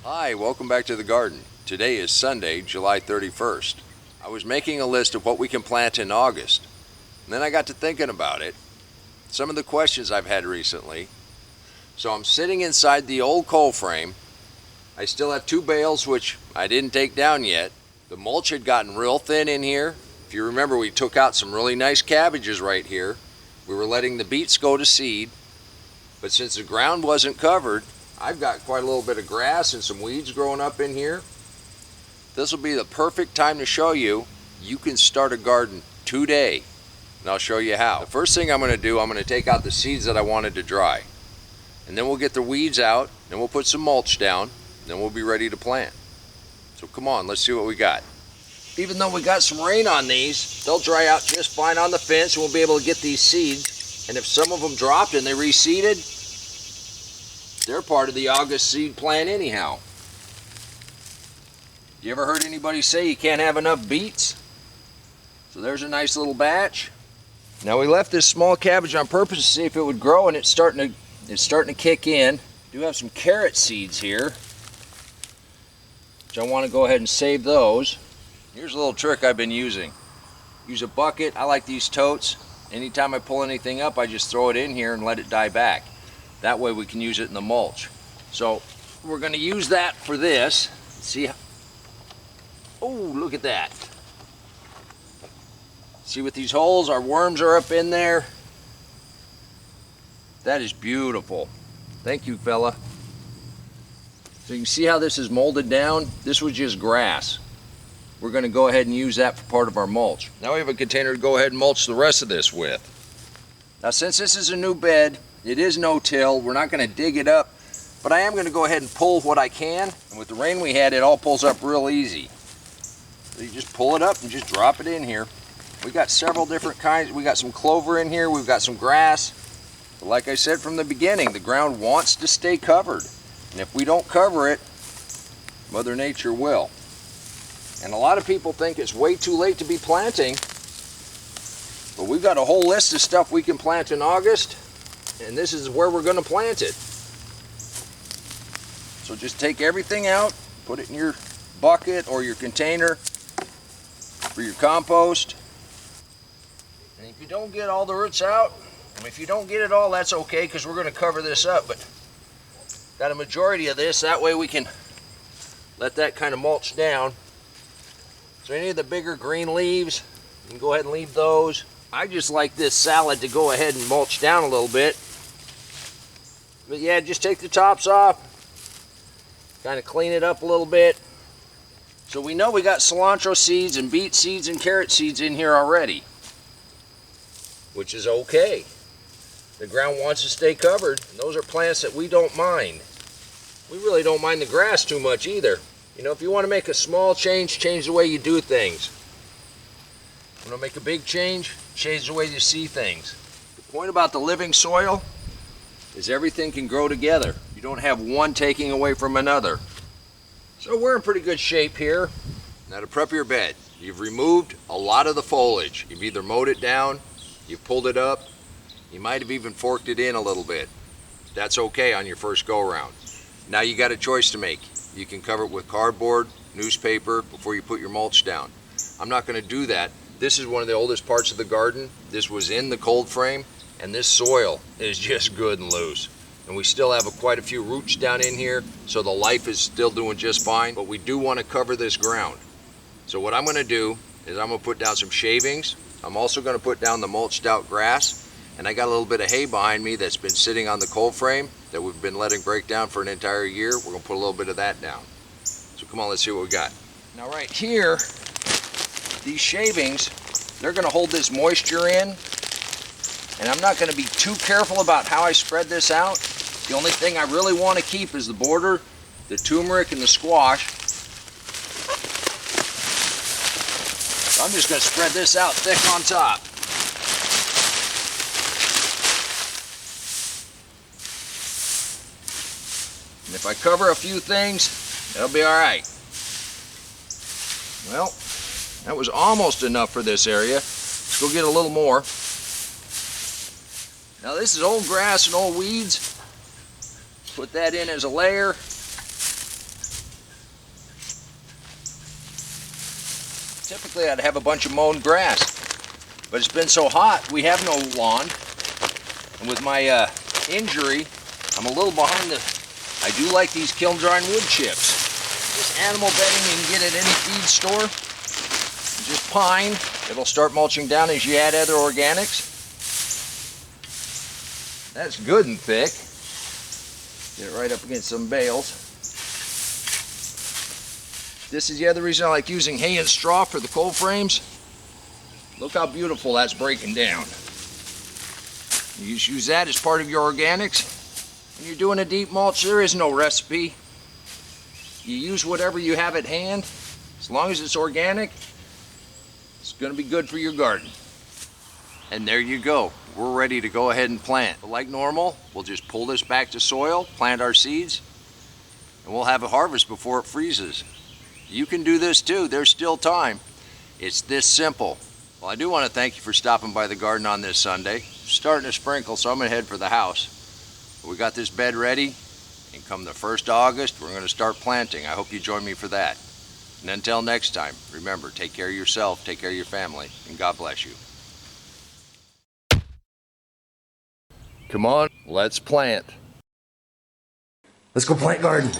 Hi, welcome back to the garden. Today is Sunday, July 31st. I was making a list of what we can plant in August, and then I got to thinking about it, some of the questions I've had recently. So I'm sitting inside the old coal frame. I still have 2 bales which I didn't take down yet. The mulch had gotten real thin in here. If you remember, we took out some really nice cabbages right here. We were letting the beets go to seed, but since the ground wasn't covered, I've got quite a little bit of grass and some weeds growing up in here. This will be the perfect time to show you can start a garden today, and I'll show you how. The first thing I'm going to do, I'm going to take out the seeds that I wanted to dry, and then we'll get the weeds out, and we'll put some mulch down, and then we'll be ready to plant. So come on, let's see what we got. Even though we got some rain on these, they'll dry out just fine on the fence, and we'll be able to get these seeds. And if some of them dropped and they reseeded, they're part of the August seed plan anyhow. You ever heard anybody say you can't have enough beets? So there's a nice little batch. Now we left this small cabbage on purpose to see if it would grow, and it's starting to kick in. I do have some carrot seeds here, which I want to go ahead and save those. Here's a little trick I've been using. Use a bucket. I like these totes. Anytime I pull anything up, I just throw it in here and let it die back. That way we can use it in the mulch. So we're going to use that for this. See, oh, look at that. See, with these holes, our worms are up in there. That is beautiful. Thank you, fella. So you can see how this is molded down. This was just grass. We're going to go ahead and use that for part of our mulch. Now we have a container to go ahead and mulch the rest of this with. Now since this is a new bed, it is no-till. We're not going to dig it up, but I am going to go ahead and pull what I can. And with the rain we had, it all pulls up real easy. So you just pull it up and just drop it in here. We got several different kinds. We got some clover in here. We've got some grass. But like I said from the beginning, the ground wants to stay covered. And if we don't cover it, Mother Nature will. And a lot of people think it's way too late to be planting. But we've got a whole list of stuff we can plant in August. And this is where we're going to plant it. So just take everything out, put it in your bucket or your container for your compost. And if you don't get all the roots out, and if you don't get it all, that's okay, because we're going to cover this up. But got a majority of this, that way we can let that kind of mulch down. So any of the bigger green leaves, you can go ahead and leave those. I just like this salad to go ahead and mulch down a little bit. But yeah, just take the tops off, kind of clean it up a little bit. So we know we got cilantro seeds and beet seeds and carrot seeds in here already, which is okay. The ground wants to stay covered, and those are plants that we don't mind. We really don't mind the grass too much either. You know, if you want to make a small change, change the way you do things. You want to make a big change, change the way you see things. The point about the living soil is everything can grow together. You don't have one taking away from another. So we're in pretty good shape here. Now to prep your bed, you've removed a lot of the foliage. You've either mowed it down, you've pulled it up, you might have even forked it in a little bit. That's okay on your first go around. Now you got a choice to make. You can cover it with cardboard, newspaper before you put your mulch down. I'm not going to do that. This is one of the oldest parts of the garden. This was in the cold frame, and this soil is just good and loose. And we still have quite a few roots down in here, so the life is still doing just fine, but we do want to cover this ground. So what I'm going to do is I'm going to put down some shavings. I'm also going to put down the mulched out grass, and I got a little bit of hay behind me that's been sitting on the cold frame that we've been letting break down for an entire year. We're going to put a little bit of that down. So come on, let's see what we got. Now right here, these shavings, they're going to hold this moisture in, and I'm not going to be too careful about how I spread this out. The only thing I really want to keep is the border, the turmeric, and the squash. So I'm just going to spread this out thick on top. And if I cover a few things, that'll be all right. Well, that was almost enough for this area. Let's go get a little more. Now this is old grass and old weeds. Put that in as a layer. Basically, I'd have a bunch of mown grass. But it's been so hot, we have no lawn. And with my injury, I'm a little behind the... I do like these kiln drying wood chips. This animal bedding you can get at any feed store. Just pine. It'll start mulching down as you add other organics. That's good and thick. Get it right up against some bales. This is the other reason I like using hay and straw for the cold frames. Look how beautiful that's breaking down. You just use that as part of your organics. When you're doing a deep mulch, there is no recipe. You use whatever you have at hand. As long as it's organic, it's going to be good for your garden. And there you go. We're ready to go ahead and plant. But like normal, we'll just pull this back to soil, plant our seeds, and we'll have a harvest before it freezes. You can do this too. There's still time. It's this simple. Well, I do want to thank you for stopping by the garden on this Sunday. It's starting to sprinkle, so I'm going to head for the house. But we got this bed ready, and come the 1st of August, we're going to start planting. I hope you join me for that. And until next time, remember, take care of yourself, take care of your family, and God bless you. Come on, let's plant. Let's go plant garden.